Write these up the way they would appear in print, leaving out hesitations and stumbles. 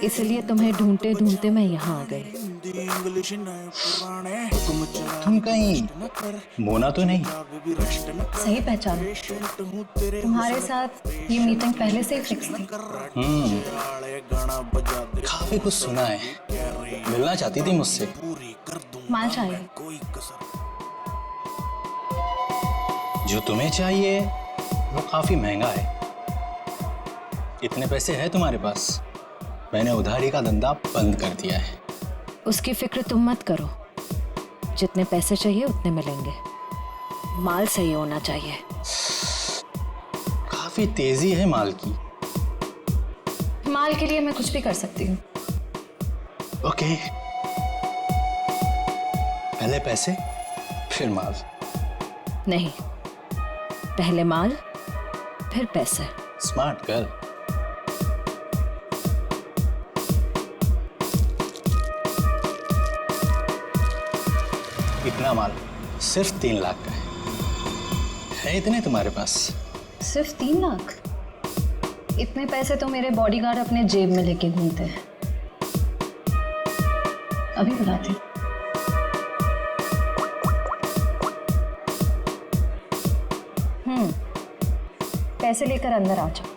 इसलिए तुम्हें ढूंढते ढूंढते मैं यहाँ आ गई। तुम कहीं मोना तो नहीं? सही पहचाना। तुम्हारे साथ ये मीटिंग पहले से ही फिक्स थी। काफी कुछ सुना है। मिलना चाहती थी मुझसे। माल चाहिए। जो तुम्हें चाहिए वो काफी महंगा है। इतने पैसे हैं तुम्हारे पास? मैंने उधारी का धंधा बंद कर दिया है। उसकी फिक्र तुम मत करो, जितने पैसे चाहिए उतने मिलेंगे। माल सही होना चाहिए। काफी तेजी है माल की। माल के लिए मैं कुछ भी कर सकती हूँ। ओके, पहले पैसे फिर माल। नहीं, पहले माल फिर पैसे। Smart girl. इतना माल सिर्फ 3 लाख का है इतने तुम्हारे पास? सिर्फ 3 लाख? इतने पैसे तो मेरे बॉडीगार्ड अपने जेब में लेके घूमते हैं। अभी बताती हूँ। पैसे लेकर अंदर आ जाओ।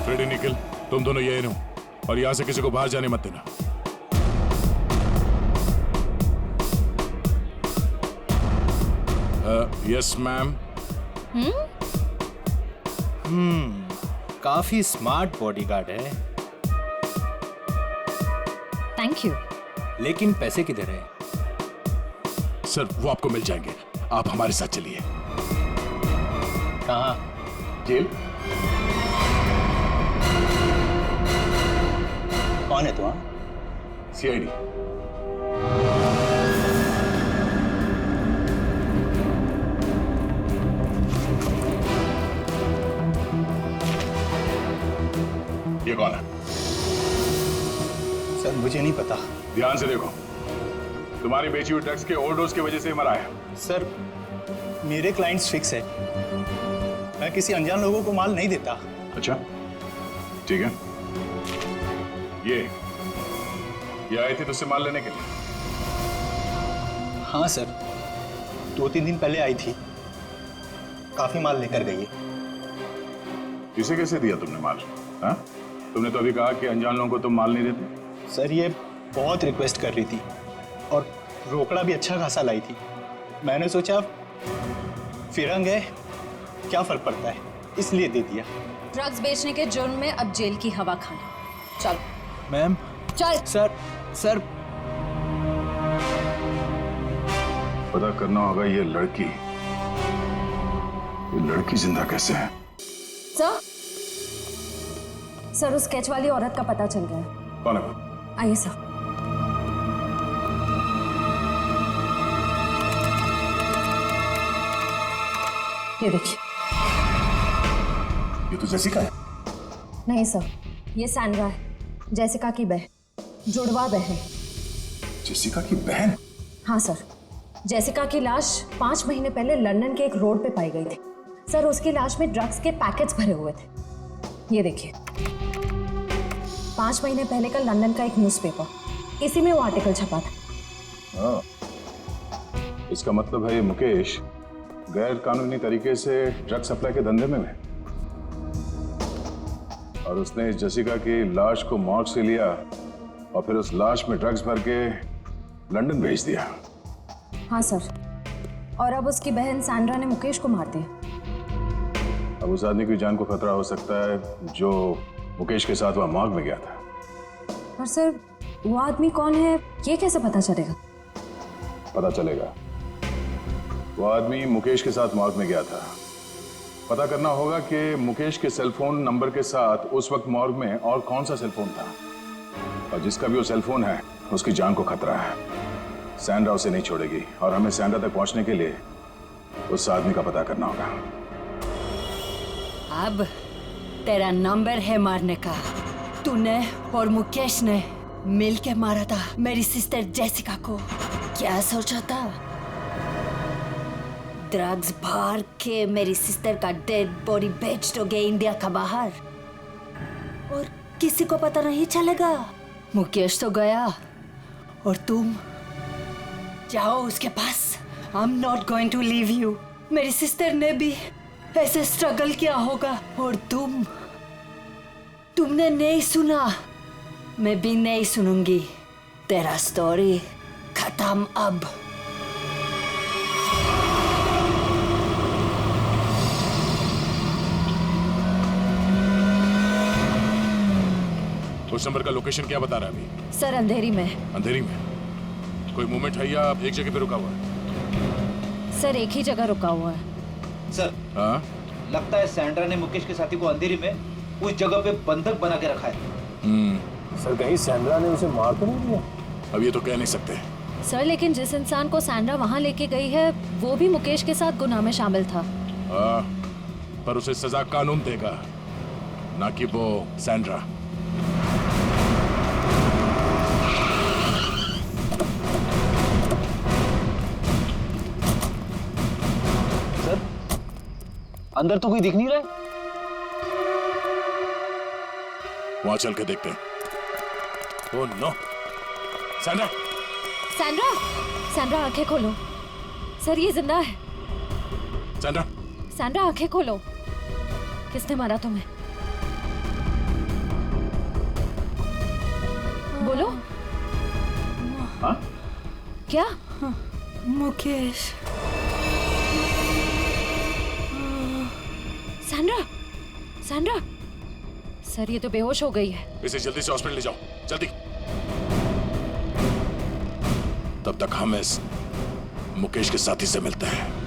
फ्रेडी, निखिल, तुम दोनों यही रहो और यहां से किसी को बाहर जाने मत देना। Yes ma'am. काफी स्मार्ट बॉडीगार्ड है। Thank you. लेकिन पैसे किधर है? सर, वो आपको मिल जाएंगे। आप हमारे साथ चलिए। कहाँ? जेल। कौन है तू? सीआईडी। ये कौन है? सर, मुझे नहीं पता। ध्यान से देखो, तुम्हारी बेची हुई ड्रग्स के ओवरडोज की वजह से मरा है। सर, मेरे क्लाइंट्स फिक्स है। मैं किसी अनजान लोगों को माल नहीं देता। अच्छा, ठीक है। ये आए थे तुझसे माल लेने के लिए? हाँ सर, 2-3 दिन पहले आई थी। काफी माल लेकर गई है। इसे कैसे दिया तुमने माल? हाँ? तुमने तो अभी कहा कि अनजान लोगों को तुम माल नहीं देते। सर, ये बहुत रिक्वेस्ट कर रही थी और रोकड़ा भी अच्छा खासा लाई थी। मैंने सोचा फिरंग है, क्या फर्क पड़ता है, इसलिए दे दिया। ड्रग्स बेचने के जुर्म में अब जेल की हवा खाना। चलो। मैम। चल। सर पता करना होगा ये लड़की जिंदा कैसे है। सर, उस स्केच वाली औरत का पता चल गया है। कौन है वो? आइए सर। ये देखिए। ये तो जेसिका है। नहीं सर, ये सैंड्रा है, जेसिका की बहन, जुड़वा बहन। जेसिका की बहन? हाँ सर, जेसिका की लाश 5 महीने पहले लंदन के एक रोड पे पाई गई थी। सर, उसकी लाश में ड्रग्स के पैकेट्स भरे हुए थे। ये देखिए, 5 महीने पहले का लंदन का एक न्यूज़पेपर, इसी में वो आर्टिकल छपा था। इसका मतलब है ये मुकेश गैर कानूनी तरीके से ड्रग सप्लाई के धंधे में है और उसने जेसिका की लाश को मॉर्ग से लिया और फिर उस लाश में ड्रग्स भर के लंदन भेज दिया। हाँ सर, और अब उसकी बहन सैंड्रा ने मुकेश को मार दिया। अब उस आदमी की जान को खतरा हो सकता है जो मुकेश के साथ वहां मॉर्ग में गया था। पर सर, वो आदमी कौन है ये कैसे पता चलेगा? पता चलेगा। वो आदमी मुकेश के साथ मॉर्ग में गया था। पता करना होगा कि मुकेश के सेलफोन नंबर के साथ उस वक्त मॉर्ग में और कौन सा सेलफोन था, और जिसका भी वो सेलफोन है उसकी जान को खतरा है। सैंड्रा उसे नहीं छोड़ेगी और हमें सैंड्रा तक पहुंचने के लिए उस आदमी का पता करना होगा। अब तेरा नंबर है मारने का। तूने और मुकेश ने मिलके मारा था मेरी सिस्टर जेसिका को। क्या सोचा था? ड्रग्स भर के मेरी सिस्टर का डेड बॉडी बेच दोगे इंडिया का बाहर, और किसी को पता नहीं चलेगा। मुकेश तो गया और तुम जाओ उसके पास। I am not going to leave you. मेरी सिस्टर ने भी ऐसे स्ट्रगल किया होगा, और तुमने नहीं सुना, मैं भी नहीं सुनूंगी। तेरा स्टोरी खत्म अब। उस नंबर का लोकेशन क्या बता रहा है अभी? सर अंधेरी में। अंधेरी में? कोई मूवमेंट है या एक जगह पे रुका हुआ है? सर एक ही जगह रुका हुआ है। सर हाँ? लगता है सैंड्रा ने मुकेश के साथी को अंधेरी में उस जगह पे बंधक बना के रखा है। सर कहीं सैंड्रा ने उसे मार तो नहीं दिया? अब ये तो कह नहीं सकते। सर लेकिन जिस इंसान को सैंड्रा वहाँ लेके गई है वो भी मुकेश के साथ गुनाह में शामिल था। हाँ, पर उसे सजा कानून देगा, ना कि वो सैंड्रा। सर अंदर तो कोई दिख नहीं रहा है। वहां चल के देखते हैं। Oh no, Sandra! Sandra, Sandra आंखें खोलो। सर ये जिंदा है। सैंड्रा! सैंड्रा आंखें खोलो। किसने मारा तुम्हें? बोलो। हाँ? क्या? मुकेश। सैंड्रा, सैंड्रा, सर ये तो बेहोश हो गई है। इसे जल्दी से हॉस्पिटल ले जाओ, जल्दी। तब तक हम इस मुकेश के साथी से मिलते हैं।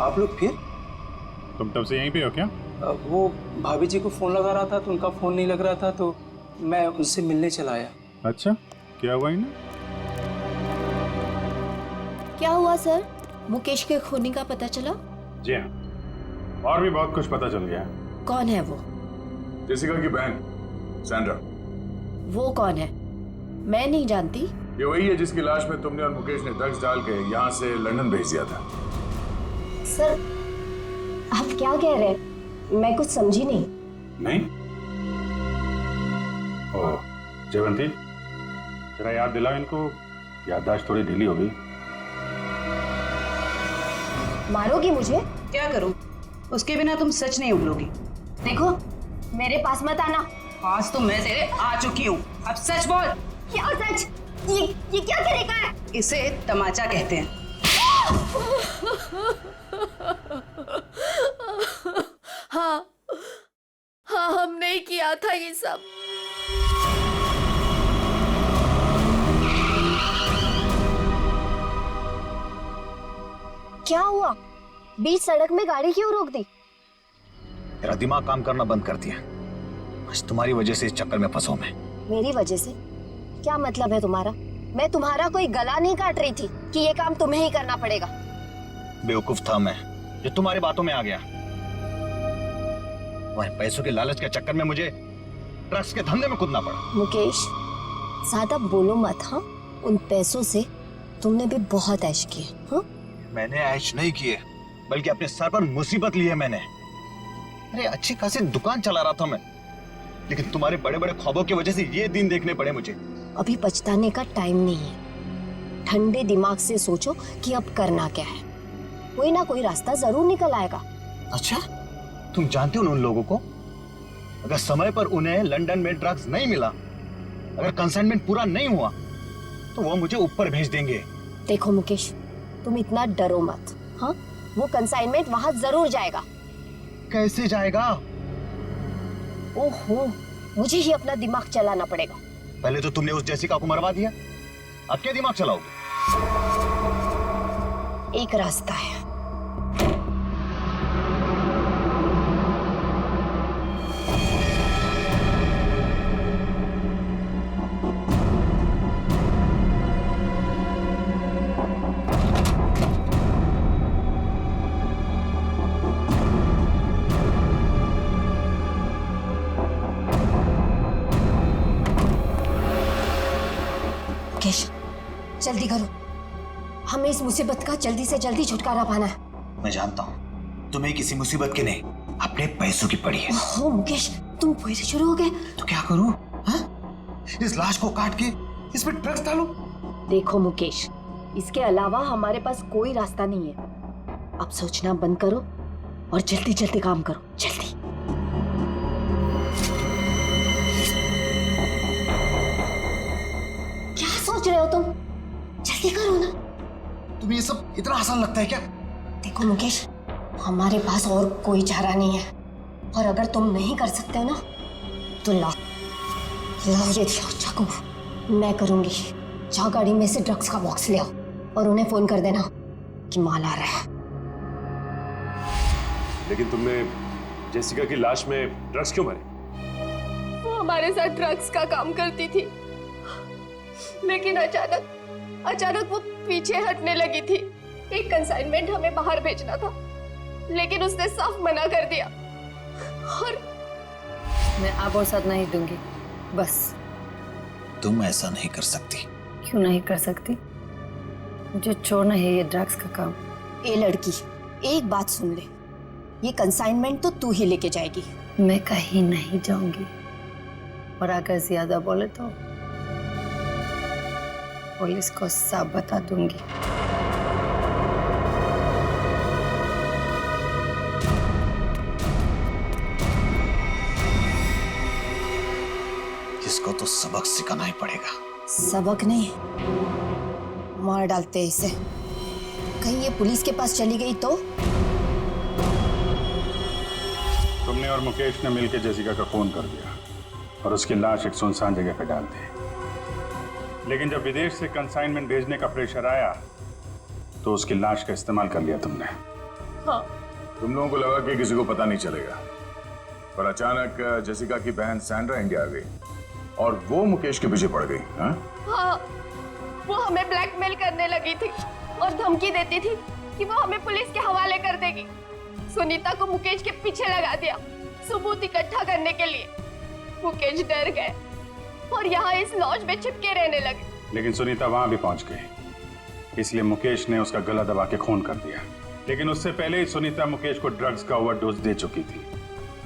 आप लोग फिर? तुम तब से यहीं पे हो क्या? वो भाभी जी को फोन लगा रहा था तो उनका फोन नहीं लग रहा था, तो मैं उनसे मिलने चला आया। अच्छा, क्या हुआ इन्हें? क्या हुआ सर? मुकेश के खूनी का पता चला? जी हाँ, और भी बहुत कुछ पता चल गया। कौन है वो? जेसिका की बहन सैंड्रा। वो कौन है? मैं नहीं जानती। ये वही है जिसकी लाश में तुमने और मुकेश ने ड्रग्स डाल के यहाँ से लंदन भेज दिया था। सर आप क्या कह रहे हैं? मैं कुछ समझी नहीं। नहीं? ओह, जयवंती, जरा याद दिलाओ इनको, याददाश्त थोड़ी ढीली हो गई। मारोगी मुझे? क्या करूं? उसके बिना तुम सच नहीं उगलोगी। देखो मेरे पास मत आना। आज तो मैं तेरे आ चुकी हूँ, अब सच बोल। क्या सच? ये क्या तरीका है? इसे तमाचा कहते हैं। हाँ हाँ, हमने ही किया था ये सब। क्या हुआ? बीच सड़क में गाड़ी क्यों रोक दी? तेरा दिमाग काम करना बंद कर दिया। आज तुम्हारी वजह से इस चक्कर में फंसा मैं। मेरी वजह से? क्या मतलब है तुम्हारा? मैं तुम्हारा कोई गला नहीं काट रही थी कि ये काम तुम्हें ही करना पड़ेगा। बेवकूफ था मैं जो तुम्हारी बातों में आ गया। तुम्हारे पैसों के लालच के चक्कर में मुझे ड्रग्स के धंधे में कूदना पड़ा। मुकेश ज्यादा बोलो मत। हाँ, उन पैसों से तुमने भी बहुत ऐश किए। हाँ, मैंने ऐश नहीं किए, बल्कि अपने सर पर मुसीबत ली है मैंने। अरे अच्छी खासी दुकान चला रहा था मैं, लेकिन तुम्हारे बड़े बड़े ख्वाबों की वजह से ये दिन देखने पड़े मुझे। अभी पछताने का टाइम नहीं है। ठंडे दिमाग से सोचो कि अब करना क्या है। कोई ना कोई रास्ता जरूर निकल आएगा। अच्छा, तुम जानते हो उन लोगों को? अगर समय पर उन्हें लंदन में ड्रग्स नहीं मिला, अगर कंसाइनमेंट पूरा नहीं हुआ, तो वो मुझे ऊपर भेज देंगे। देखो मुकेश, तुम इतना डरो मत। हाँ, वो कंसाइनमेंट वहां जरूर जाएगा। कैसे जाएगा? ओहो, मुझे ही अपना दिमाग चलाना पड़ेगा। पहले तो तुमने उस जेसिका को मरवा दिया, अब क्या दिमाग चलाओगे? एक रास्ता है। मुकेश जल्दी करो, हमें इस मुसीबत का जल्दी से जल्दी छुटकारा पाना है। मैं जानता हूँ तुम्हें किसी मुसीबत की नहीं, अपने पैसों की पड़ी है। ओह मुकेश, तुम फिर शुरू हो गए। तो क्या करूँ? इस लाश को काट के इस पे ड्रग्स डालो। देखो मुकेश, इसके अलावा हमारे पास कोई रास्ता नहीं है। अब सोचना बंद करो और जल्दी जल्दी काम करो, जल्दी। क्या सोच रहे हो तुम? जल्दी करो ना। तुम्हें ये सब इतना आसान लगता है क्या? देखो मुकेश, हमारे पास और कोई चारा नहीं है, और अगर तुम नहीं कर सकते हो ना तो लाओ ये चाकू, मैं करूंगी। जाओ गाड़ी में से ड्रग्स का बॉक्स ले आओ और उन्हें फोन कर देना कि माल आ रहा है। लेकिन तुमने जेसिका की लाश में ड्रग्स क्यों भरे? वो हमारे साथ ड्रग्स का काम करती थी, लेकिन अचानक वो पीछे हटने लगी थी। एक कंसाइनमेंट हमें बाहर भेजना था, लेकिन उसने साफ मना कर दिया। और मैं अब और साथ नहीं दूंगी, बस। तुम ऐसा नहीं कर सकती। क्यों नहीं कर सकती? मुझे छोड़ना है ये ड्रग्स का काम। ए लड़की, एक बात सुन ले, ये कंसाइनमेंट तो तू ही लेके जाएगी। मैं कहीं नहीं जाऊंगी, और अगर ज्यादा बोले तो पुलिस को सब बता दूंगी। इसको तो सबक सिखाना ही पड़ेगा। सबक नहीं, मार डालते इसे। कहीं ये पुलिस के पास चली गई तो? तुमने और मुकेश ने मिलकर जेसिका का खून कर दिया और उसकी लाश एक सुनसान जगह पे डाल दी। लेकिन जब विदेश से कंसाइनमेंट भेजने का प्रेशर आया तो उसकी लाश का इस्तेमाल कर लिया तुमने। हाँ। तुम लोगों को लगा कि किसी को पता नहीं चलेगा, पर अचानक जेसिका की बहन सैंड्रा इंडिया आ गई और वो मुकेश के पीछे पड़ गई। हाँ, वो हमें ब्लैकमेल करने लगी थी और धमकी देती थी कि वो हमें पुलिस के हवाले कर देगी। सुनीता को मुकेश के पीछे लगा दिया सबूत इकट्ठा करने के लिए। मुकेश डर गए और यहाँ इस लॉज में चिपके रहने लगे। लेकिन सुनीता वहां भी पहुंच गई, इसलिए मुकेश ने उसका गला दबा के खून कर दिया। लेकिन उससे पहले ही सुनीता मुकेश को ड्रग्स का ओवरडोज दे चुकी थी,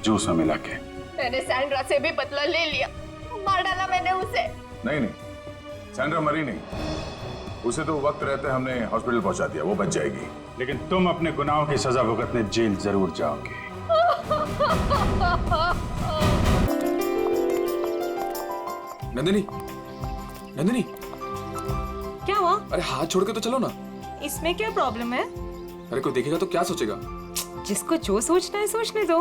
जूस में मिला के। मैंने सैंड्रा से भी बदला ले लिया, मार डाला मैंने उसे। नहीं, सैंड्रा मरी नहीं, उसे तो वक्त रहते हमने हॉस्पिटल पहुंचा दिया, वो बच जाएगी। लेकिन तुम अपने गुनाहों की सजा भुगतने जेल जरूर जाओगे। नंदिनी, नंदिनी, क्या हुआ? अरे हाथ छोड़ के तो चलो ना। इसमें क्या प्रॉब्लम है? अरे कोई देखेगा तो क्या सोचेगा? जिसको जो सोचना है सोचने दो।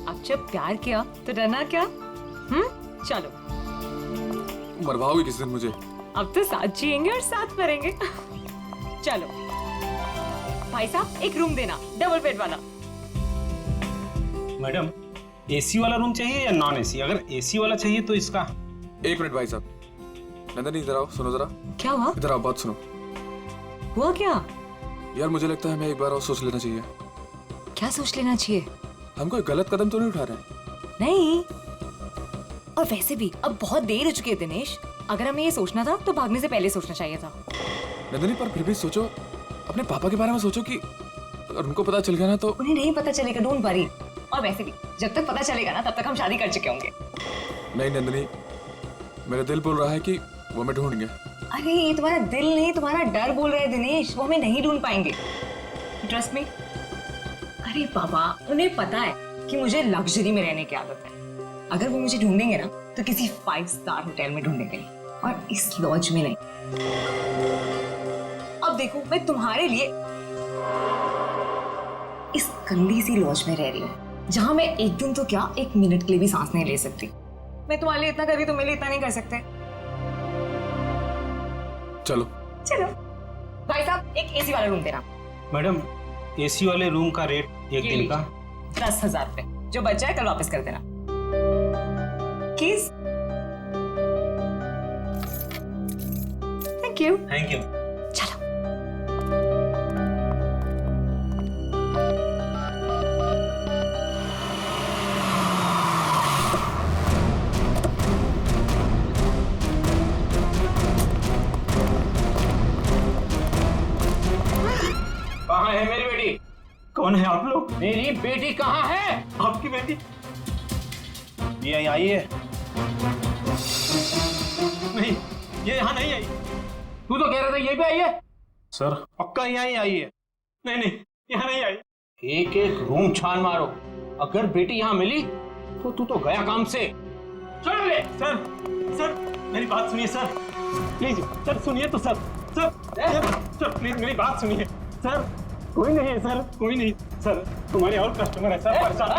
अब जब प्यार किया तो डरना क्या? चलो। मरवाओगे किस दिन मुझे? अब तो साथ जिएंगे और साथ मरेंगे। चलो भाई साहब, एक रूम देना, डबल बेड वाला। मैडम, एसी वाला रूम चाहिए या नॉन एसी? अगर एसी वाला चाहिए तो इसका। एक मिनट भाई साहब। नंदनी इधर आओ, सुनो जरा। क्या हुआ? इधर आओ, बात सुनो। हुआ क्या? यार मुझे लगता है हमें एक बार और सोच लेना चाहिए। क्या सोच लेना चाहिए? हम कोई गलत कदम तो नहीं उठा रहे? नहीं, और वैसे भी अब बहुत देर हो चुकी है दिनेश। अगर हमें ये सोचना था तो भागने से पहले सोचना चाहिए था। नंदनी, पर फिर भी सोचो, अपने पापा के बारे में सोचो कि अगर उनको पता चल गया ना तो। उन्हें नहीं पता चलेगा, डोंट वरी। और वैसे भी जब तक पता चलेगा ना तब तक हम शादी कर चुके होंगे। नहीं नंदनी, मेरा दिल बोल रहा है कि वो हमें ढूंढेंगे। अरे ये तुम्हारा दिल नहीं, तुम्हारा डर बोल रहा है दिनेश। वो हमें नहीं ढूंढ पाएंगे, ट्रस्ट मी। अरे बाबा, उन्हें पता है कि मुझे लग्जरी में रहने की आदत है। अगर वो मुझे ढूंढेंगे ना तो किसी 5 स्टार होटल में ढूंढेंगे, और इस लॉज में नहीं। अब देखो, मैं तुम्हारे लिए इस गंदी सी लॉज में रह रही हूँ, जहां मैं एक दिन तो क्या, 1 मिनट के लिए भी सांस नहीं ले सकती। मैं तुम्हारे लिए इतना कर रही, तुम मेरे लिए इतना नहीं कर सकते। चलो चलो भाई साहब, एक एसी वाला रूम देना। मैडम, एसी वाले रूम का रेट एक दिन का 10,000 रुपए। जो बच जाए कल वापस कर देना। किस? Thank you. Thank you. चलो। कौन है आप लोग? मेरी बेटी कहाँ है? आपकी बेटी? ये यहीं आई है। नहीं, ये यहाँ नहीं आई। तू तो कह रहा था यहीं पे आई है। सर पक्का यहीं आई है। नहीं नहीं, यहाँ नहीं आई। एक एक रूम छान मारो, अगर बेटी यहाँ मिली तो तू तो गया काम से। चल ले। सर सर मेरी बात सुनिए सर, प्लीज सर सुनिए तो सर। सर सर प्लीज मेरी बात सुनिए सर। कोई नहीं है सर, कोई नहीं सर, तुम्हारे और कस्टमर है सर। परेशान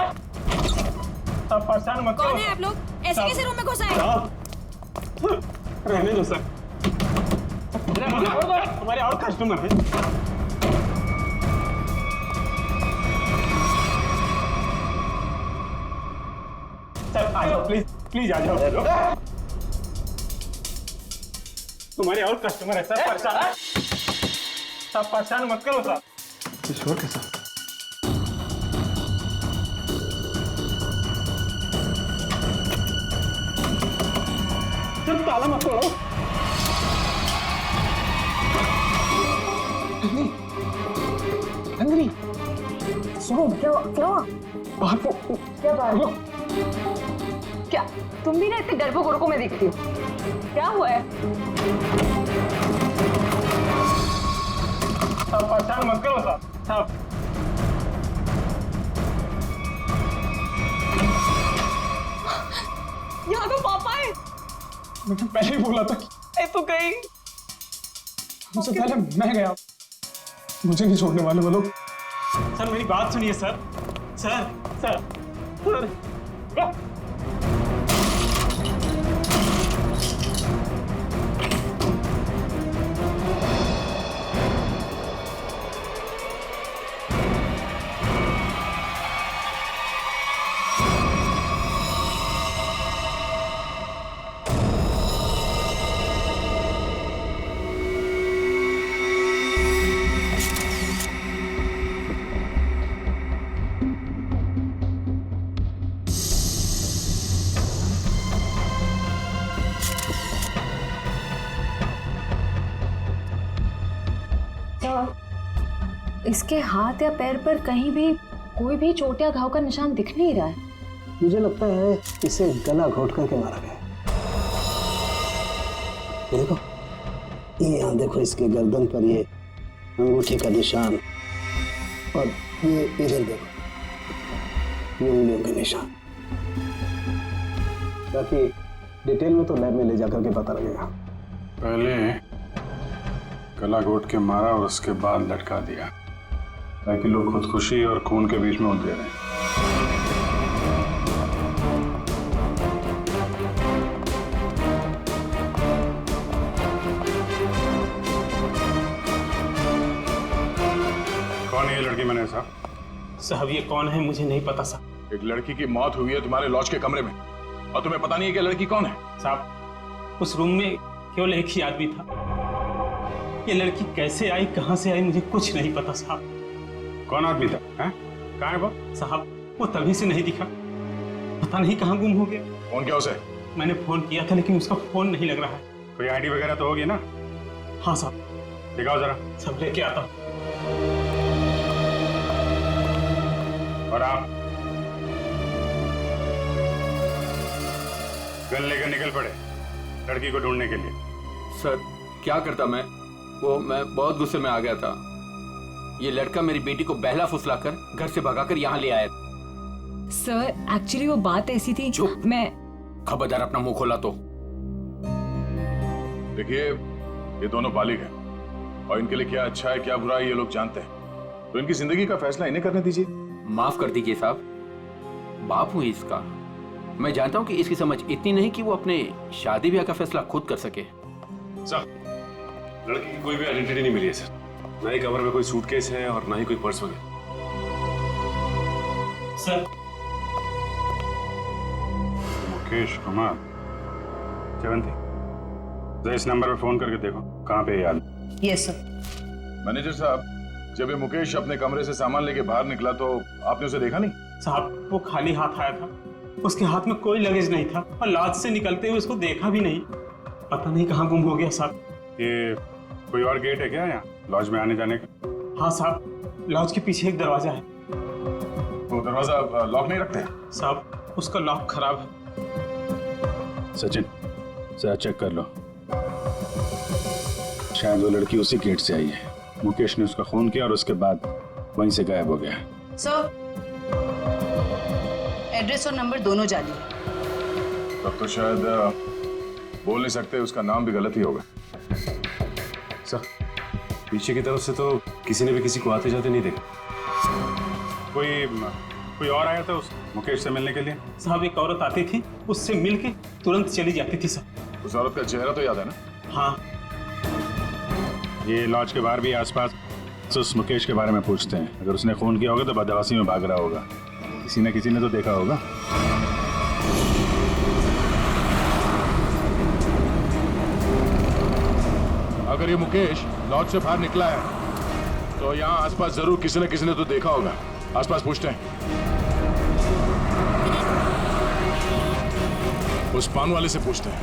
आप परेशान मत करो। कौन है आप लोग? ऐसे कैसे रूम में घुस आए? रहने दो सर, हमारे और कस्टमर है। सर आ जाओ प्लीज, प्लीज आ जाओ। तुम्हारे और कस्टमर है सर। परेशान आप परेशान मत करो सर। ईश्वर के साथ सर ताला मत तोड़ो। अंजलि सुनो, क्या क्या बाहर को क्या बाहर को? क्या तुम भी ना इतने डरपोक औरतों में दिखती हो? क्या हुआ है? आप परेशान मत करो साहब। साहब यहाँ तो पापा है। मैंने पहले ही बोला था कि तो गई। उससे पहले मैं गया, मुझे नहीं छोड़ने वाले वो लोग। सर मेरी बात सुनिए सर। सर सर सर इसके हाथ या पैर पर कहीं भी कोई भी चोट या घाव का निशान दिख नहीं रहा है। मुझे लगता है इसे गला घोट करके मारा गया। ये देखो, ये यहाँ देखो, इसके गर्दन पर ये अंगूठी का निशान, और ये इधर देखो, ये उंगलियों के निशान। बाकी डिटेल में तो लैब में ले जाकर के पता लगेगा। पहले गला घोट के मारा और उसके बाद लटका दिया, ताकि लोग खुदकुशी और खून के बीच में उलझे रहे। कौन है ये लड़की? मैंने साहब ये कौन है मुझे नहीं पता साहब। एक लड़की की मौत हुई है तुम्हारे लॉज के कमरे में, और तुम्हें पता नहीं है कि लड़की कौन है? साहब उस रूम में केवल एक ही आदमी था। ये लड़की कैसे आई, कहां से आई, मुझे कुछ नहीं पता साहब। कौन आदमी था? कहाँ है वो? साहब वो तभी से नहीं दिखा, पता नहीं कहाँ गुम हो गया। फोन किया उसे? मैंने फोन किया था लेकिन उसका फोन नहीं लग रहा है। कोई आईडी वगैरह तो होगी ना? हाँ साहब। दिखाओ जरा। सब लेके आता। और आप गन लेकर निकल पड़े लड़की को ढूंढने के लिए। सर क्या करता मैं बहुत गुस्से में आ गया था। ये लड़का मेरी बेटी को बहला फुसलाकर घर से भगाकर यहाँ ले आया। सर एक्चुअली वो बात ऐसी थी। चुप। मैं खबरदार अपना मुंह खोला तो। देखिए ये दोनों बालिग हैं और इनके लिए क्या अच्छा है क्या बुरा है ये लोग जानते हैं, तो इनकी जिंदगी का फैसला इन्हें करने दीजिए। माफ कर दीजिए साहब, बाप हूं इसका। मैं जानता हूं कि इसकी समझ इतनी नहीं कि वो अपने शादी ब्याह का फैसला खुद कर सके। सर लड़की की कोई भी आइडेंटिटी नहीं मिली है सर, ना ही कवर में कोई सूटकेस है और ना ही कोई पर्स वगैरह। सर मुकेश कुमार, जयवंती जरा इस नंबर पे फोन करके देखो कहाँ पे याद। Yes sir. मैनेजर साहब, जब ये मुकेश अपने कमरे से सामान लेके बाहर निकला तो आपने उसे देखा नहीं? साहब वो खाली हाथ आया था, उसके हाथ में कोई लगेज नहीं था और लॉज से निकलते हुए उसको देखा भी नहीं। पता नहीं कहाँ गुम हो गया साहब। ये कोई और गेट है क्या यहाँ लॉज में आने जाने का? हाँ साहब, लॉज के पीछे एक दरवाजा है, तो दरवाजा लॉक नहीं रखते? साहब उसका लॉक खराब है। सचिन जरा चेक कर लो, शायद वो लड़की उसी गेट से आई है। मुकेश ने उसका खून किया और उसके बाद वहीं से गायब हो गया। सर, एड्रेस और नंबर दोनों जाली है। तब तो शायद बोल नहीं सकते, उसका नाम भी गलत ही होगा। सर पीछे की तरफ से तो किसी ने भी किसी को आते जाते नहीं देखा। कोई और आया था उस मुकेश से मिलने के लिए? साहब एक औरत आती थी, उससे मिल के तुरंत चली जाती थी सर। उस औरत का चेहरा तो याद है ना? हाँ। ये लॉज के बाहर भी आसपास तो उस मुकेश के बारे में पूछते हैं। अगर उसने खून किया होगा तो बदमाशी में भाग रहा होगा, किसी न किसी ने तो देखा होगा। अगर ये मुकेश लॉज से बाहर निकला है तो यहाँ आसपास जरूर किसी न किसी ने तो देखा होगा। आसपास पूछते हैं। उस पान वाले से पूछते हैं।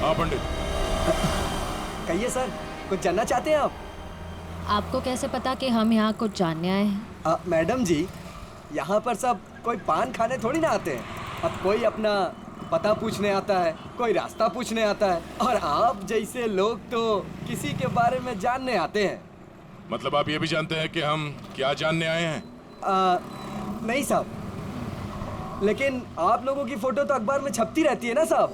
हाँ पंडित। कहिए सर, कुछ जानना चाहते हैं आप? आपको कैसे पता कि हम यहाँ कुछ जानने आए हैं? मैडम जी, यहाँ पर सब कोई पान खाने थोड़ी ना आते हैं। अब कोई अपना पता पूछने आता है, कोई रास्ता पूछने आता है, और आप जैसे लोग तो किसी के बारे में जानने आते हैं। मतलब आप ये भी जानते हैं कि हम क्या जानने आए हैं? नहीं साहब, लेकिन आप लोगों की फोटो तो अखबार में छपती रहती है ना साहब।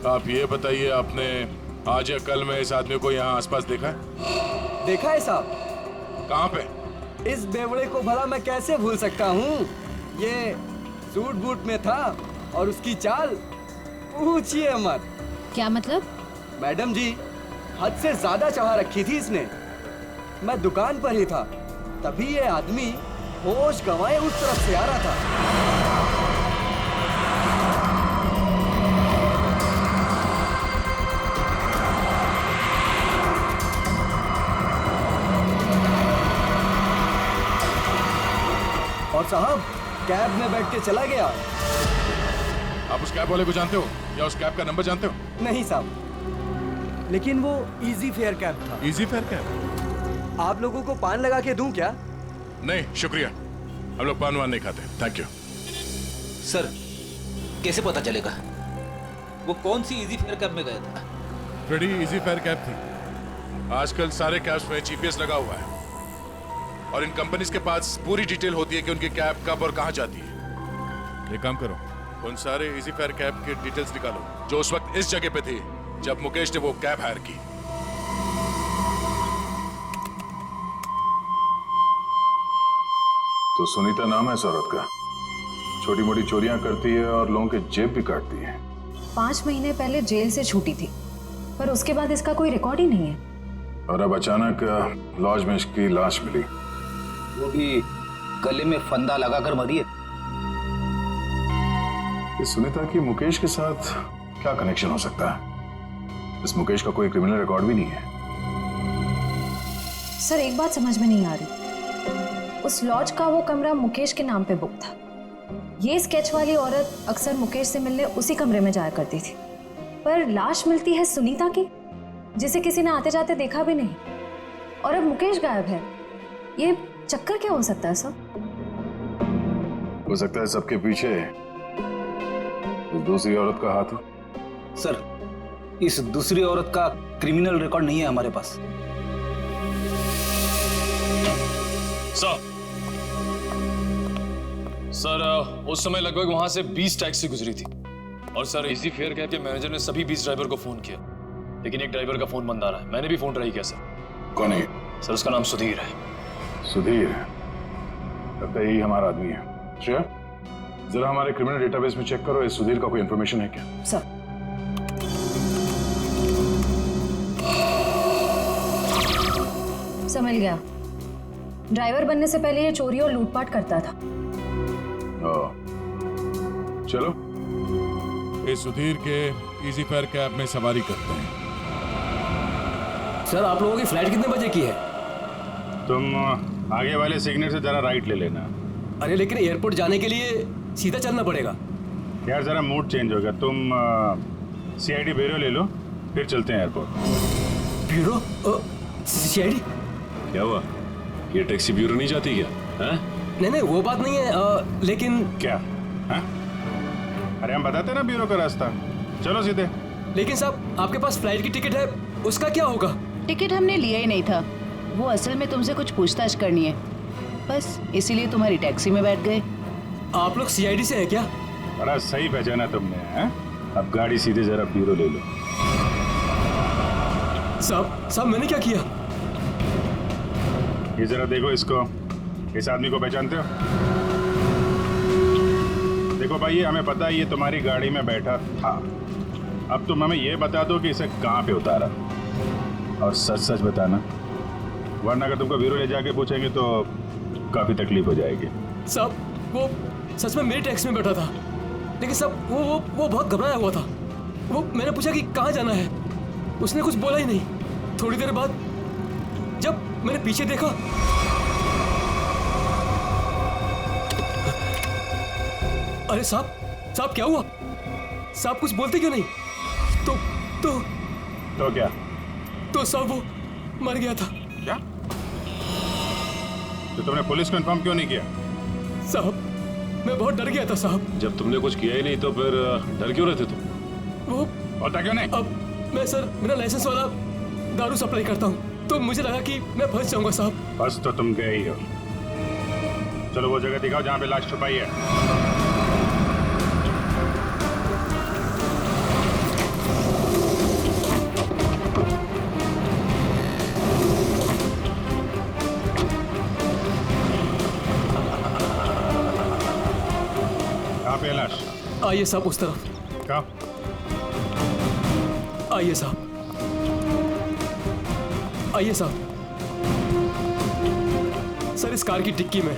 आप ये बताइए, आपने आज या कल में इस आदमी को यहाँ आसपास देखा है? देखा है साहब। कहाँ पे? इस बेवड़े को भला मैं कैसे भूल सकता हूँ। ये सूट बूट में था और उसकी चाल पूछिए मत। क्या मतलब? मैडम जी, हद से ज्यादा चाह रखी थी इसने। मैं दुकान पर ही था, तभी ये आदमी होश गंवाए उस तरफ से आ रहा था। और साहब कैब में बैठ के चला गया। आप उस कैब वाले को जानते हो या उस कैब का नंबर जानते हो? नहीं साहब, लेकिन वो इजी फेयर कैब था। Easy fair cab? आप लोगों को पान लगा के दूं क्या? नहीं शुक्रिया, हम लोग पान वान नहीं खाते, थैंक यू। सर कैसे पता चलेगा वो कौन सी इजी फेयर कैब में गया था? बड़ी इजी फेयर कैब थी। आजकल सारे कैब्स में जीपीएस लगा हुआ है और इन कंपनीज के पास पूरी डिटेल होती है कि उनकी कैब कब और कहां जाती है। एक काम करो, उन सारे इजी फेयर कैब के डिटेल्स निकालो जो उस वक्त इस जगह पे थी जब मुकेश ने वो कैब हायर की। तो सुनीता नाम है इस औरत का, छोटी मोटी चोरियां करती है और लोगों के जेब भी काटती है। 5 महीने पहले जेल से छूटी थी, पर उसके बाद इसका कोई रिकॉर्ड ही नहीं है। और अब अचानक लॉज में इसकी लाश मिली, वो भी गले में फंदा लगाकर मरी है। इस सुनीता की मुकेश के साथ क्या कनेक्शन हो सकता है? इस मुकेश का कोई क्रिमिनल रिकॉर्ड भी नहीं है। सर एक बात समझ में नहीं आ रही, उस लॉज का वो कमरा मुकेश के नाम पे बुक था। ये स्केच वाली औरत अक्सर मुकेश से मिलने उसी कमरे में जाया करती थी, पर लाश मिलती है सुनीता की, जिसे किसी ने आते जाते देखा भी नहीं, और अब मुकेश गायब है। ये चक्कर क्या हो सकता है सर? हो सकता है सबके पीछे उस दूसरी औरत का हाथ हो। सर इस दूसरी औरत का क्रिमिनल रिकॉर्ड नहीं है हमारे पास। सर उस समय लगभग वहां से 20 टैक्सी गुजरी थी और सर इजी फेयर कैब के मैनेजर ने सभी 20 ड्राइवर को फोन किया, लेकिन एक ड्राइवर का फोन बंद आ रहा है। मैंने भी फोन ट्राई किया सर। कौन है? सर उसका नाम सुधीर है। सुधीर? लगता है यही हमारा आदमी है। श्रेया, जरा हमारे क्रिमिनल डेटाबेस में चेक करो, इस सुधीर का कोई इंफॉर्मेशन है क्या? सर मिल गया। ड्राइवर बनने से पहले ये चोरी और लूटपाट करता था। चलो इस सुधीर के इजी फेयर कैब में सवारी करते हैं। सर आप लोगों की फ्लाइट कितने बजे की है? तुम आगे वाले सिग्नल से जरा राइट ले लेना। अरे लेकिन एयरपोर्ट जाने के लिए सीधा चलना पड़ेगा। यार जरा मूड चेंज होगा, तुम CID ब्यूरो ले लो, फिर चलते हैं एयरपोर्ट। ब्यूरो? CID? क्या हुआ, ये टैक्सी ब्यूरो नहीं जाती क्या? हैं? नहीं वो बात नहीं है, लेकिन क्या है? अरे हम बताते ना ब्यूरो का रास्ता, चलो सीधे। लेकिन साहब आपके पास फ्लाइट की टिकट है, उसका क्या होगा? टिकट हमने लिया ही नहीं था, वो असल में तुमसे कुछ पूछताछ करनी है, बस इसीलिए तुम्हारी टैक्सी में बैठ गए। आप लोग CID से हैं क्या? बड़ा सही पहचाना तुमने, हैं? अब गाड़ी सीधे जरा ब्यूरो ले लो। साहब मैंने क्या किया? ये जरा देखो इसको, इस आदमी को पहचानते हो? देखो भाई, ये हमें पता है ये तुम्हारी गाड़ी में बैठा था। अब तुम हमें ये बता दो कि इसे कहाँ पे उतारा, और सच सच बताना, वरना अगर तुमको ब्यूरो ले जाके पूछेंगे तो काफी तकलीफ हो जाएगी। साहब वो सच में मेरी टैक्सी में बैठा था, लेकिन साहब वो बहुत घबराया हुआ था। वो मैंने पूछा कि कहाँ जाना है, उसने कुछ बोला ही नहीं। थोड़ी देर बाद जब मैंने पीछे देखा, अरे साहब क्या हुआ? साहब कुछ बोलते क्यों नहीं? तो क्या? तो साहब वो मर गया था। क्या? तो तुमने पुलिस को इन्फॉर्म क्यों नहीं किया? साहब मैं बहुत डर गया था साहब। जब तुमने कुछ किया ही नहीं तो फिर डर क्यों रहे थे तुम? वो होता क्यों नहीं? अब मैं सर मेरा लाइसेंस वाला दारू सप्लाई करता हूँ, तो मुझे लगा कि मैं फंस जाऊंगा साहब। बस तो तुम गए ही हो। चलो वो जगह दिखाओ जहाँ पे लाश छुपाई है। कहाँ पे है लाश? आइए साहब उस तरफ। कहाँ? आइए साहब, आइए साहब। सर इस कार की डिक्की में।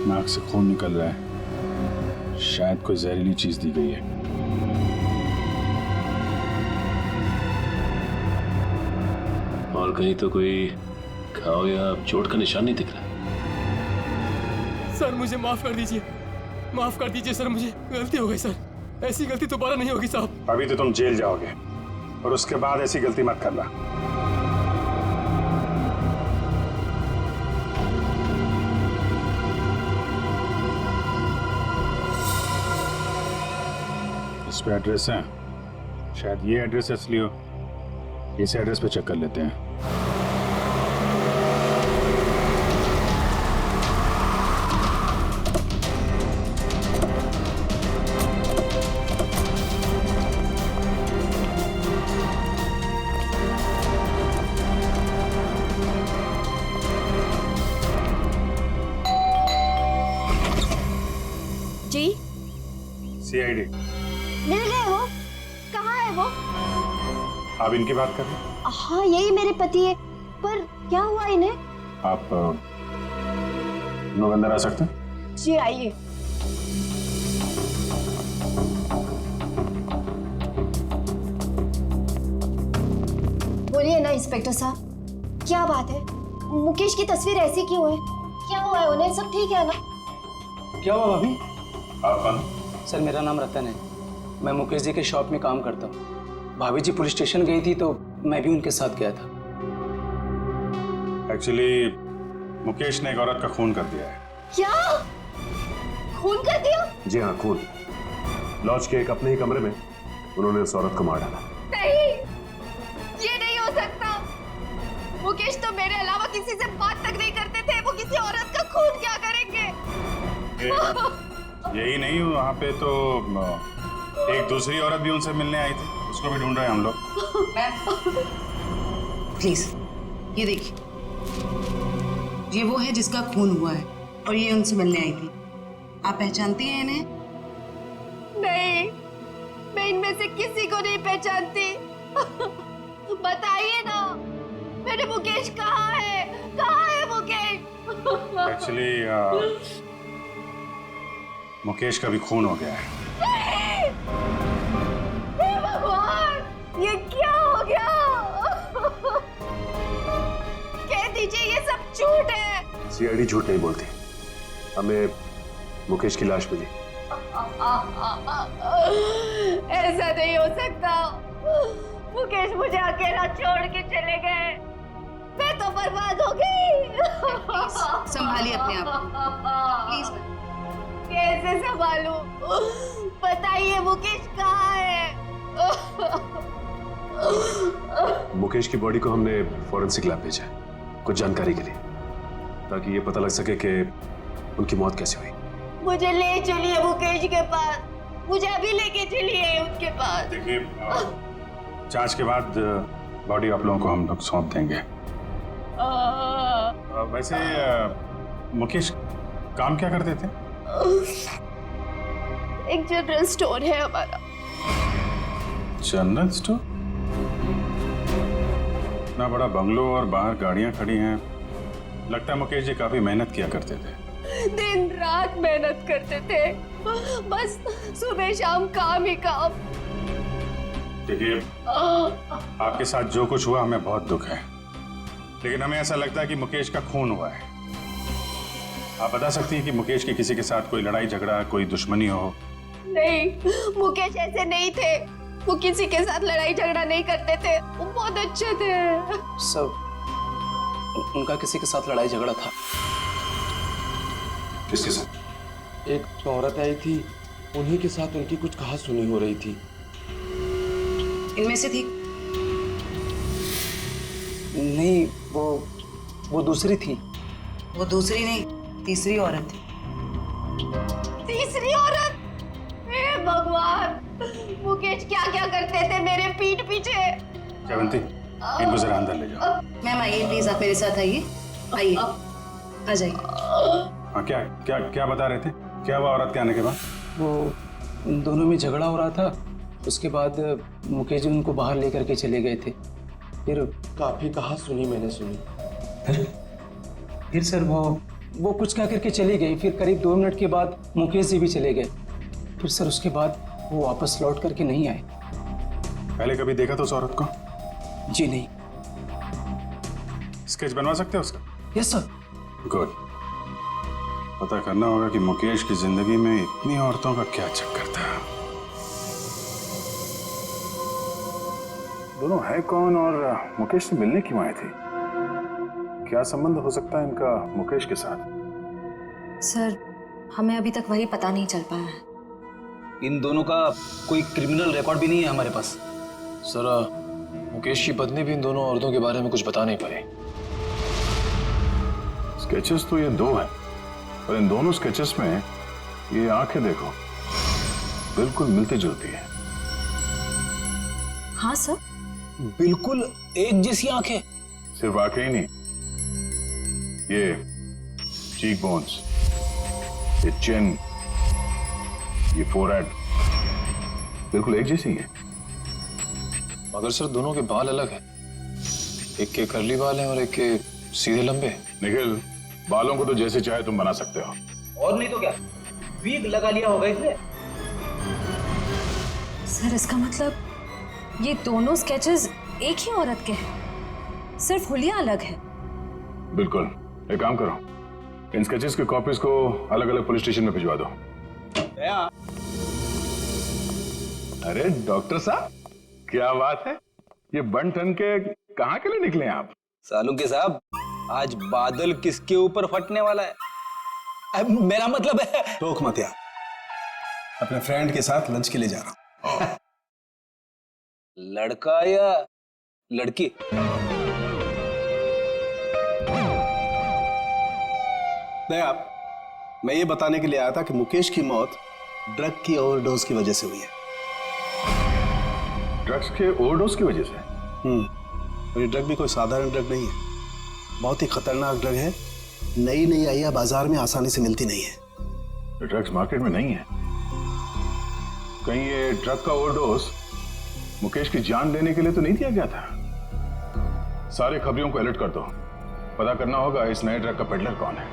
नाक से खून निकल रहा है, शायद कोई जहरीली चीज दी गई है। और कहीं तो कोई घाव या चोट का निशान नहीं दिख रहा। सर मुझे माफ कर दीजिए, माफ कर दीजिए सर, मुझे गलती हो गई सर, ऐसी गलती दोबारा नहीं होगी साहब। अभी तो तुम जेल जाओगे और उसके बाद ऐसी गलती मत करना। इस पे एड्रेस है, शायद ये एड्रेस असली हो। इस एड्रेस पे चेक कर लेते हैं। जी CID। मिल गए वो? कहाँ है वो? आप इनकी बात कर रहे हैं? हाँ यही मेरे पति है, पर क्या हुआ इन्हें? आप लोग अंदर आ सकते हैं? जी आइए। बोलिए ना इंस्पेक्टर साहब, क्या बात है? मुकेश की तस्वीर ऐसी क्यों है? क्या हुआ है उन्हें? सब ठीक है ना? क्या हुआ भाभी? आप कौन? सर मेरा नाम रतन है, मैं मुकेश जी के शॉप में काम करता हूँ। भाभी जी पुलिस स्टेशन गई थी तो मैं भी उनके साथ गया था। एक्चुअली मुकेश ने एक औरत का खून कर दिया है। क्या? खून कर दिया? जी हाँ, खून। लॉज के एक अपने ही कमरे में उन्होंने उस औरत को मार डाला। नहीं, ये नहीं हो सकता। मुकेश तो मेरे अलावा किसी से बात तक नहीं करते थे, वो किसी औरत का खून क्या करेंगे? यही नहीं, वहाँ पे तो एक दूसरी औरत भी उनसे मिलने आई थी, उसको भी ढूंढ रहे हैं हम लोग। प्लीज ये देखिए, ये वो है जिसका खून हुआ है और ये उनसे मिलने आई थी। आप पहचानती हैं इन्हें? नहीं, मैं इनमें से किसी को नहीं पहचानती। बताइए ना, मेरे मुकेश कहाँ है? कहाँ है मुकेश? एक्चुअली मुकेश का भी खून हो गया है। हे भगवान, ये क्या हो गया? कह दीजिए ये सब झूठ है। सीआईडी झूठ नहीं बोलती। हमें मुकेश की लाश मिली। ऐसा नहीं हो सकता। मुकेश मुझे अकेला छोड़ के चले गए। मैं तो बर्बाद हो गई। संभालिए अपने आप प्लीज। कैसे संभालूं? बताइए मुकेश कहाँ है? मुकेश की बॉडी को हमने फॉरेंसिक लैब भेजा है कुछ जानकारी के लिए, ताकि ये पता लग सके कि उनकी मौत कैसे हुई। मुझे ले चलिए मुकेश के पास। मुझे अभी लेके चलिए उनके पास। देखिए, जांच के बाद बॉडी आप लोगों को हम लोग सौंप देंगे। वैसे मुकेश काम क्या करते थे? एक जनरल स्टोर है हमारा। General store? इतना बड़ा बंगलो और बाहर गाड़ियां खड़ी हैं। लगता है मुकेश जी काफी मेहनत किया करते थे। दिन रात मेहनत करते थे, बस सुबह शाम काम ही काम। देखिए, आपके साथ जो कुछ हुआ हमें बहुत दुख है, लेकिन हमें ऐसा लगता है कि मुकेश का खून हुआ है। आप बता सकती हैं कि मुकेश की किसी के साथ कोई लड़ाई झगड़ा, कोई दुश्मनी हो? नहीं, मुकेश ऐसे नहीं थे। वो किसी के साथ लड़ाई झगड़ा नहीं करते थे। वो बहुत अच्छे थे। सब उनका किसी के साथ लड़ाई झगड़ा था। किसके साथ? एक औरत आई थी, उन्हीं के साथ उनकी कुछ कहा सुनी हो रही थी। इनमें से थी? नहीं, वो दूसरी थी। वो दूसरी नहीं, तीसरी औरत थी। तीसरी औरत? हे भगवान, मुकेश क्या क्या करते थे मेरे पीठ पीछे। जयवंती, इनको जरा अंदर ले जाओ। मैम आइए प्लीज, आप मेरे साथ आइए। आइए, आ जाइए। हाँ, क्या क्या क्या बता रहे थे? क्या हुआ औरत के आने के बाद? वो उन दोनों में झगड़ा हो रहा था। उसके बाद मुकेश जी उनको बाहर लेकर के चले गए थे। फिर काफी कहा सुनी मैंने सुनी। फिर सर वो कुछ कह करके चली गई। फिर करीब 2 मिनट के बाद मुकेश जी भी चले गए। फिर सर उसके बाद वो वापस लौट करके नहीं आए। पहले कभी देखा तो उस औरत को? जी नहीं। स्केच बनवा सकते हो उसका? Yes sir. गुड। पता करना होगा कि मुकेश की जिंदगी में इतनी औरतों का क्या चक्कर था। दोनों है कौन और मुकेश से मिलने क्यों आए थे? क्या संबंध हो सकता है इनका मुकेश के साथ? सर, हमें अभी तक वही पता नहीं चल पाया है। इन दोनों का कोई क्रिमिनल रिकॉर्ड भी नहीं है हमारे पास। सर, मुकेश की पत्नी भी इन दोनों औरतों के बारे में कुछ बता नहीं पाई। स्केचेस तो ये 2 हैं, और इन दोनों स्केचेस में ये आंखें देखो, बिल्कुल मिलती जुलती है। हाँ सर, बिल्कुल एक जैसी आंखें। सिर्फ आंखें ही नहीं, ये चीक बोन्स, ये चिन, ये फोरहेड, बिल्कुल एक जैसी है। मगर सर, दोनों के बाल अलग हैं। एक के कर्ली बाल हैं और एक के सीधे लंबे। निखिल, बालों को तो जैसे चाहे तुम बना सकते हो। और नहीं तो क्या, वीग लगा लिया होगा इसने। सर इसका मतलब ये दोनों स्केचेस एक ही औरत के हैं, सिर्फ हुलिया अलग है। बिल्कुल। एक काम करो, इन स्केचेस की कॉपीज को अलग अलग पुलिस स्टेशन में भिजवा दो। अरे डॉक्टर साहब, क्या बात है? ये बन ठन के कहाँ के लिए निकले आप? सालू के साहब, आज बादल किसके ऊपर फटने वाला है? मेरा मतलब है। रोक मत यार, अपने फ्रेंड के साथ लंच के लिए जा रहा हूं। लड़का या लड़की? नहीं आप, मैं ये बताने के लिए आया था कि मुकेश की मौत ड्रग की ओवरडोज की वजह से हुई है। ड्रग्स के ओवरडोज की वजह से? और ये ड्रग भी कोई साधारण ड्रग नहीं है, बहुत ही खतरनाक ड्रग है। नई नई आई है, बाजार में आसानी से मिलती नहीं है। ड्रग्स मार्केट में नहीं है? कहीं ये ड्रग का ओवरडोज मुकेश की जान लेने के लिए तो नहीं दिया गया था? सारे खबरियों को अलर्ट कर दो, पता करना होगा इस नए ड्रग का पेडलर कौन है।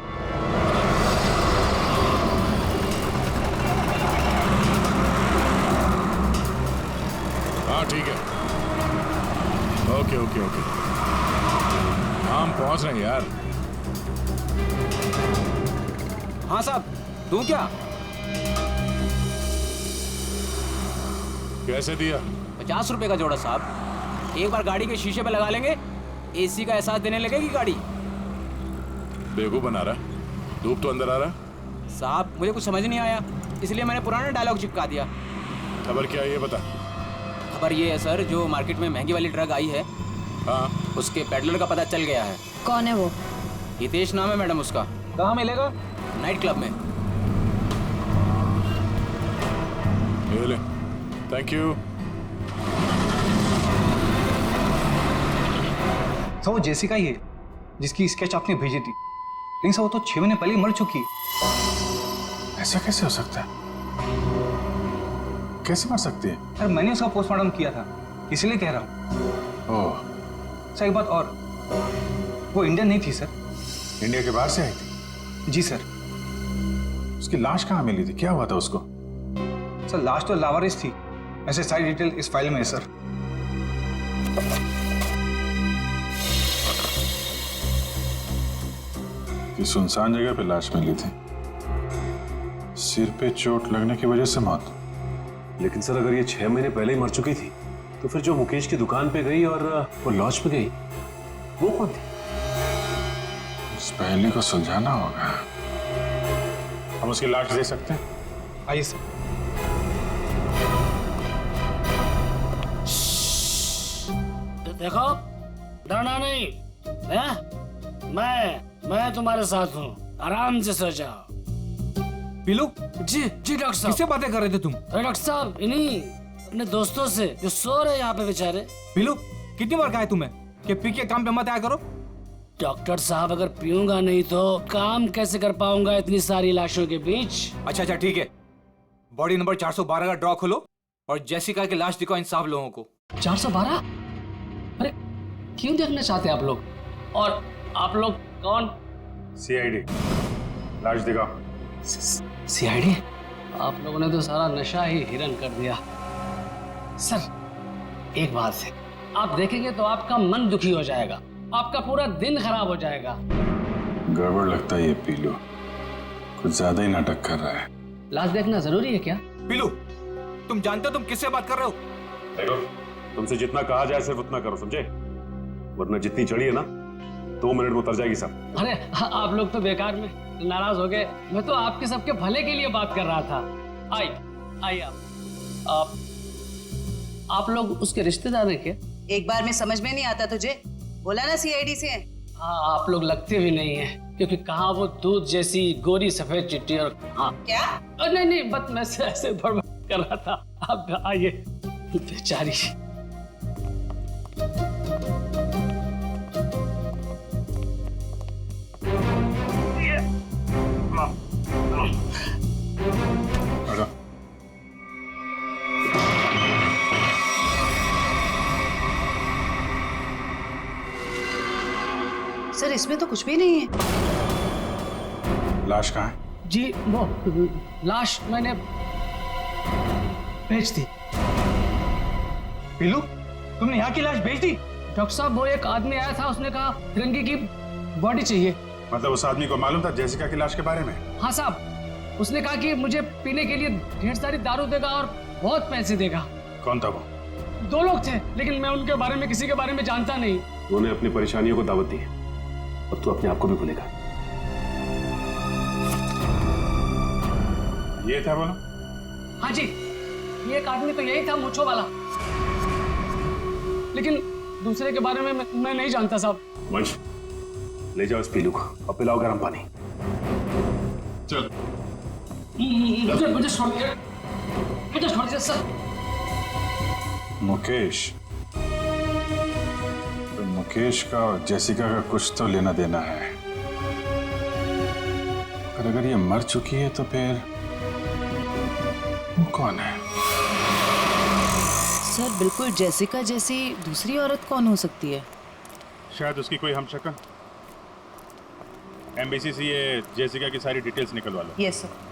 हाँ ठीक है, ओके ओके ओके, हम पहुंच रहे हैं यार। हाँ साहब, दूं क्या? कैसे दिया? 50 रुपए का जोड़ा साहब। एक बार गाड़ी के शीशे पे लगा लेंगे, एसी का एहसास देने लगेगी गाड़ी। बेवकूफ बना रहा, धूप तो अंदर आ रहा। साहब मुझे कुछ समझ नहीं आया, इसलिए मैंने पुराना डायलॉग चिपका दिया। खबर क्या है ये बता। खबर ये है सर, जो मार्केट में महंगी वाली ड्रग आई है, हाँ, उसके पेडलर का पता चल गया है। कौन है वो? हितेश नाम है मैडम उसका। कहाँ मिलेगा? नाइट क्लब में। ये ले, थैंक यू। सर वो जेसिका ही है जिसकी स्केच आपने भेजी थी, लेकिन सर वो तो 6 महीने पहले ही मर चुकी है। ऐसा कैसे हो सकता है? कैसे मर सकती है? सर मैंने उसका पोस्टमार्टम किया था, इसलिए कह रहा हूँ। ओह, सर एक बात और, वो इंडियन नहीं थी सर। इंडिया के बाहर से आई थी? जी सर। उसकी लाश कहाँ मिली थी? क्या हुआ था उसको? सर लाश तो लावारिस थी, ऐसे सारी डिटेल इस फाइल में है सर। कि सुनसान जगह पे लाश मिली थी, सिर पे चोट लगने की वजह से मौत। लेकिन सर अगर ये 6 महीने पहले ही मर चुकी थी तो फिर जो मुकेश की दुकान पे गई और वो लॉज पे गई, वो कौन थी? उस पहेली को सुलझाना होगा। हम उसकी लाश दे सकते हैं? आइए सर। देखो, डरना नहीं है? मैं तुम्हारे साथ हूँ, आराम से सो जाओ। पीलू? जी डॉक्टर साहब। किससे बातें कर रहे थे तुम? अरे डॉक्टर साहब, इन्हीं अपने दोस्तों से जो सो रहे यहाँ पे बेचारे। पीलू, कितनी बार कहा है तुम्हें कि पी के काम पे मत आया करो? डॉक्टर साहब, अगर पीऊंगा नहीं तो काम कैसे कर पाऊंगा इतनी सारी लाशों के बीच? अच्छा ठीक है, बॉडी नंबर 412 का ड्रॉ खोलो और जेसिका की लाश दिखाओ इन साफ लोगों को। 412? अरे क्यों देखना चाहते हैं आप लोग? और आप लोग कौन? सीआईडी। लाश दिखाओ। सीआईडी? आप लोगों ने तो सारा नशा ही हिरन कर दिया। सर एक बात है, आप देखेंगे तो आपका मन दुखी हो जाएगा, आपका पूरा दिन खराब हो जाएगा। गड़बड़ लगता है ये पीलू, कुछ ज्यादा ही नाटक कर रहा है। लाश देखना जरूरी है क्या? पीलू, तुम जानते हो तुम किससे बात कर रहे हो? देखो, तुमसे जितना कहा जाए सिर्फ उतना करो, समझे? वरना जितनी चढ़ी है ना 2 मिनट में उतर जाएगी सब। अरे आप लोग तो बेकार में नाराज हो गए, मैं तो आपके सबके भले के लिए बात कर रहा था। आइए आप लोग उसके रिश्तेदार हैं क्या? एक बार में समझ में नहीं आता तुझे? बोला ना सीआईडी से। हाँ, आप लोग लगते भी नहीं है, क्योंकि कहाँ वो दूध जैसी गोरी सफेद चिट्टी और हाँ क्या? नहीं बस मैं ऐसे बड़बड़ कर रहा था। आप आइए। बेचारी। सर इसमें तो कुछ भी नहीं है। लाश कहाँ है? जी वो लाश मैंने भेज दी। पीलू, तुमने यहाँ की लाश भेज दी? डॉक्टर साहब, वो एक आदमी आया था, उसने कहा तिरंगी की बॉडी चाहिए। मतलब उस आदमी को मालूम था जेसिका की लाश के बारे में? हाँ साहब, उसने कहा कि मुझे पीने के लिए ढेर सारी दारू देगा और बहुत पैसे देगा। कौन था वो? 2 लोग थे, लेकिन मैं उनके बारे में किसी के बारे में जानता नहीं। उन्होंने अपनी परेशानियों को दावत दी है, अब तू अपने आप को भी भूलेगा। ये था बोलो? हाँ जी, ये एक आदमी तो यही था, मूंछों वाला, लेकिन दूसरे के बारे में मैं नहीं जानता साहब। वंश, ले जाओ इस पीलू को और पिलाओ गर्म पानी। चल। मुझे छोड़ दीजिए सर। मुकेश, तो मुकेश का और जेसिका का कुछ तो लेना देना है। अगर ये मर चुकी है तो फिर वो कौन है? सर बिल्कुल जेसिका जैसी दूसरी औरत कौन हो सकती है? शायद उसकी कोई हमशक्ल। एमबीसी से ये जेसिका की सारी डिटेल्स निकलवा लो। Yes sir.